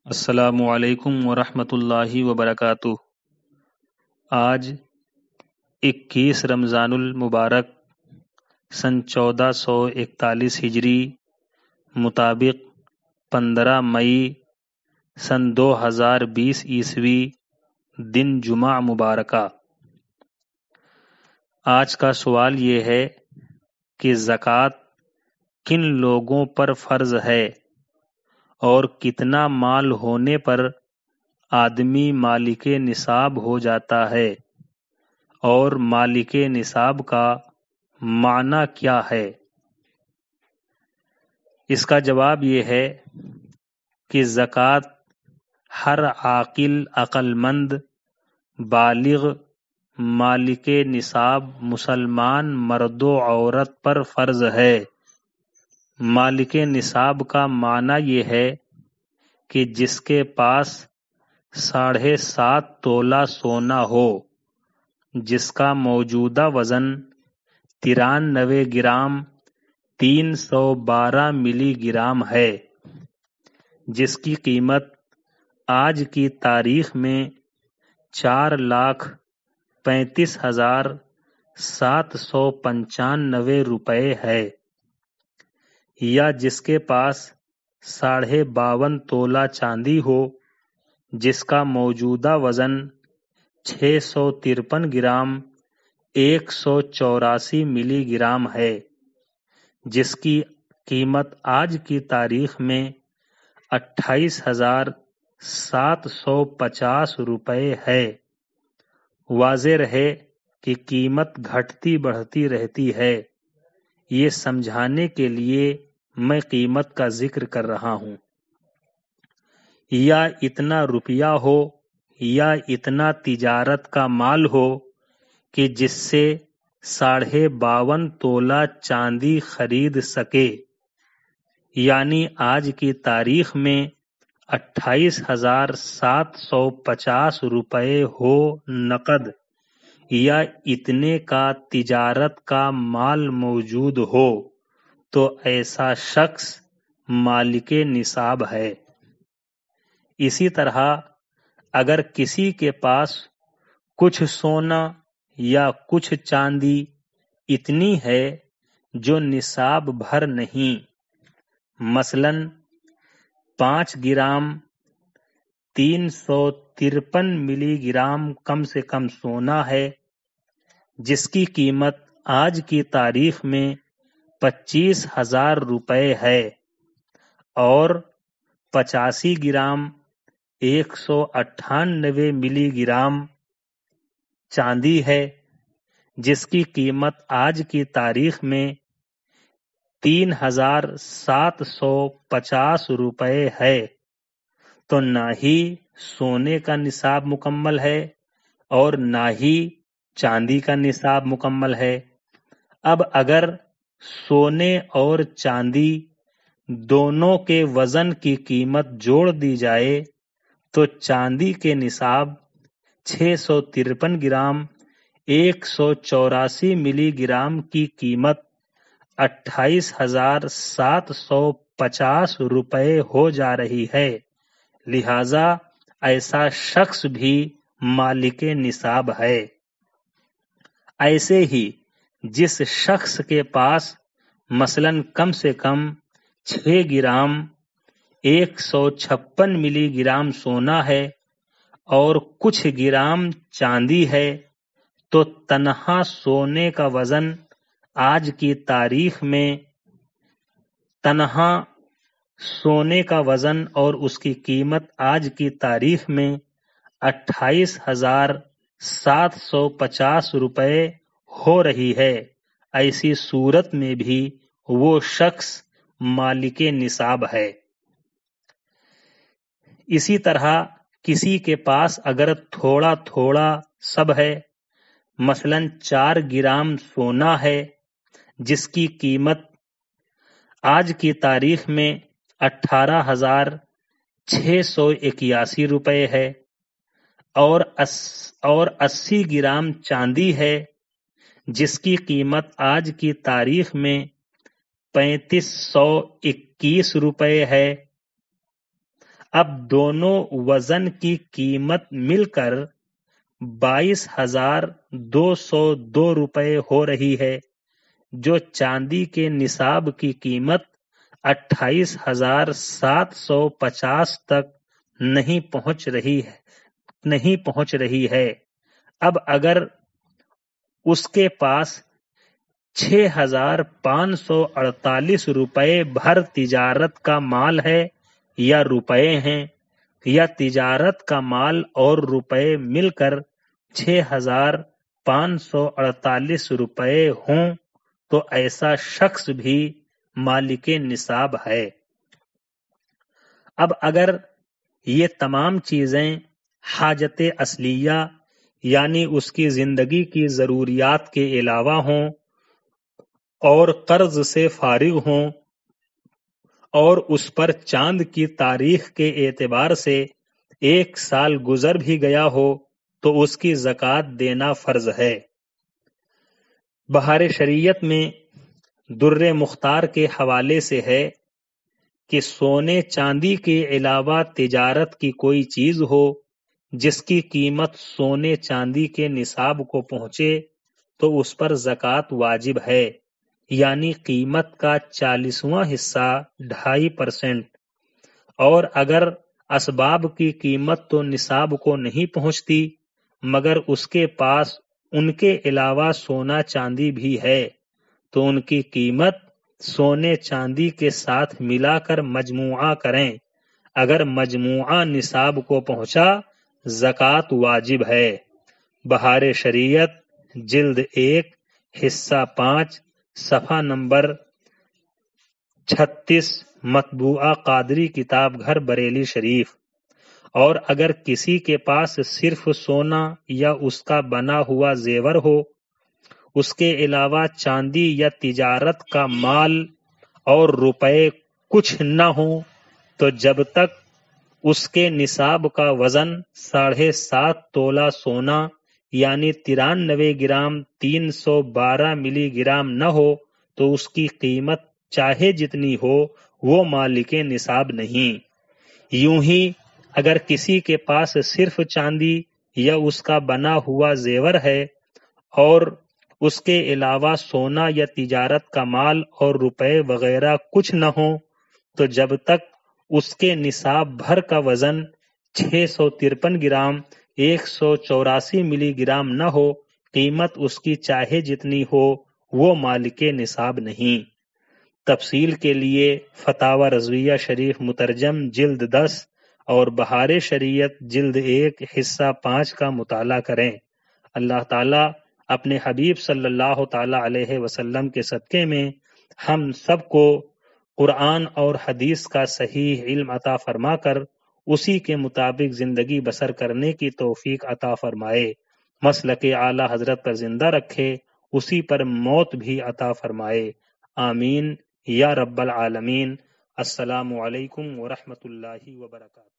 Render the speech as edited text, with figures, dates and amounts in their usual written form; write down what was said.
السلام علیکم ورحمۃ اللہ وبرکاتہ۔ آج 21 رمضان المبارک سن 1441 ہجری مطابق 15 مئی سن 2020 عیسوی دن جمعہ مبارکہ۔ آج کا سوال یہ ہے کہ زکوٰۃ کن لوگوں پر فرض ہے اور کتنا مال ہونے پر آدمی مالک نصاب ہو جاتا ہے، اور مالک نصاب کا معنی کیا ہے؟ اس کا جواب یہ ہے کہ زکوٰۃ ہر عاقل عقل مند بالغ مالک نصاب مسلمان مرد و عورت پر فرض ہے۔ مالک نصاب کا معنی یہ ہے کہ جس کے پاس 7.5 تولہ سونا ہو، جس کا موجودہ وزن 93 گرام 312 ملی گرام ہے، جس کی قیمت آج کی تاریخ میں 4,35,795 روپے ہے، یا جس کے پاس 52.5 تولہ چاندی ہو، جس کا موجودہ وزن 653 گرام 184 ملی گرام ہے، جس کی قیمت آج کی تاریخ میں 28,750 روپے ہے۔ واضح رہے کہ قیمت گھٹتی بڑھتی رہتی ہے، یہ سمجھانے کے لیے میں قیمت کا ذکر کر رہا ہوں۔ یا اتنا روپیہ ہو یا اتنا تجارت کا مال ہو کہ جس سے 52.5 تولہ چاندی خرید سکے، یعنی آج کی تاریخ میں 28,750 روپے ہو نقد، یا اتنے کا تجارت کا مال موجود ہو، تو ایسا شخص مالک نصاب ہے۔ اسی طرح اگر کسی کے پاس کچھ سونا یا کچھ چاندی اتنی ہے جو نصاب بھر نہیں، مثلاً 5 گرام 353 ملی گرام کم سے کم سونا ہے، جس کی قیمت آج کی تاریخ میں 25,000 روپے ہے، اور 85 گرام 198 ملی گرام چاندی ہے، جس کی قیمت آج کی تاریخ میں 3,750 روپے ہے، تو نہ ہی سونے کا نصاب مکمل ہے اور نہ ہی چاندی کا نصاب مکمل ہے۔ اب اگر سونے اور چاندی دونوں کے وزن کی قیمت جوڑ دی جائے تو چاندی کے نصاب 653 گرام 184 ملی گرام کی قیمت 28,750 روپے ہو جا رہی ہے، لہذا ایسا شخص بھی مالک نصاب ہے۔ ایسے ہی جس شخص کے پاس مثلاً کم سے کم 6 گرام 156 ملی گرام سونا ہے اور کچھ گرام چاندی ہے، تو تنہا سونے کا وزن آج کی تاریخ میں اور اس کی قیمت آج کی تاریخ میں 28,750 روپے ہو رہی ہے۔ ایسی صورت میں بھی وہ شخص مالک نصاب ہے۔ اسی طرح کسی کے پاس اگر تھوڑا تھوڑا سب ہے، مثلاً 4 گرام سونا ہے، جس کی قیمت آج کی تاریخ میں 18,681 روپے ہے، اور 80 گرام چاندی ہے، جس کی قیمت آج کی تاریخ میں 3,521 روپے ہے، اب دونوں وزن کی قیمت مل کر 22,202 روپے ہو رہی ہے، جو چاندی کے نصاب کی قیمت 28,750 تک نہیں پہنچ رہی ہے۔ اب اگر اس کے پاس 6,548 روپے بھر تجارت کا مال ہے یا روپے ہیں، یا تجارت کا مال اور روپے مل کر 6,548 روپے ہوں تو ایسا شخص بھی مالک نصاب ہے۔ اب اگر یہ تمام چیزیں حاجت اصلیہ یعنی اس کی زندگی کی ضروریات کے علاوہ ہوں اور قرض سے فارغ ہوں اور اس پر چاند کی تاریخ کے اعتبار سے 1 سال گزر بھی گیا ہو تو اس کی زکوٰۃ دینا فرض ہے۔ بہار شریعت میں در مختار کے حوالے سے ہے کہ سونے چاندی کے علاوہ تجارت کی کوئی چیز ہو جس کی قیمت سونے چاندی کے نصاب کو پہنچے تو اس پر زکوٰۃ واجب ہے، یعنی قیمت کا 40واں حصہ 2.5%۔ اور اگر اسباب کی قیمت تو نصاب کو نہیں پہنچتی مگر اس کے پاس ان کے علاوہ سونا چاندی بھی ہے تو ان کی قیمت سونے چاندی کے ساتھ ملا کر مجموعہ کریں، اگر مجموعہ نصاب کو پہنچا زکوٰۃ واجب ہے۔ بہار شریعت جلد 1 حصہ 5 صفحہ نمبر 36 مطبوعہ قادری کتاب گھر بریلی شریف۔ اور اگر کسی کے پاس صرف سونا یا اس کا بنا ہوا زیور ہو، اس کے علاوہ چاندی یا تجارت کا مال اور روپے کچھ نہ ہوں تو جب تک اس کے نصاب کا وزن 7.5 تولہ سونا یعنی 93 گرام 312 ملی گرام نہ ہو تو اس کی قیمت چاہے جتنی ہو وہ مالک نصاب نہیں۔ یوں ہی اگر کسی کے پاس صرف چاندی یا اس کا بنا ہوا زیور ہے اور اس کے علاوہ سونا یا تجارت کا مال اور روپے وغیرہ کچھ نہ ہوں تو جب تک اس کے نصاب بھر کا وزن 653 گرام 184 ملی گرام نہ ہو، قیمت اس کی چاہے جتنی ہو وہ مالک نصاب نہیں۔ تفصیل کے لیے فتاوی رضویہ شریف مترجم جلد 10 اور بہار شریعت جلد 1 حصہ 5 کا مطالعہ کریں۔ اللہ تعالیٰ اپنے حبیب صلی اللہ تعالیٰ علیہ وسلم کے صدقے میں ہم سب کو قرآن اور حدیث کا صحیح علم عطا فرما کر اسی کے مطابق زندگی بسر کرنے کی توفیق عطا فرمائے، مسلک اعلیٰ حضرت پر زندہ رکھے، اسی پر موت بھی عطا فرمائے، آمین یا رب العالمین۔ السلام علیکم ورحمۃ اللہ وبرکاتہ۔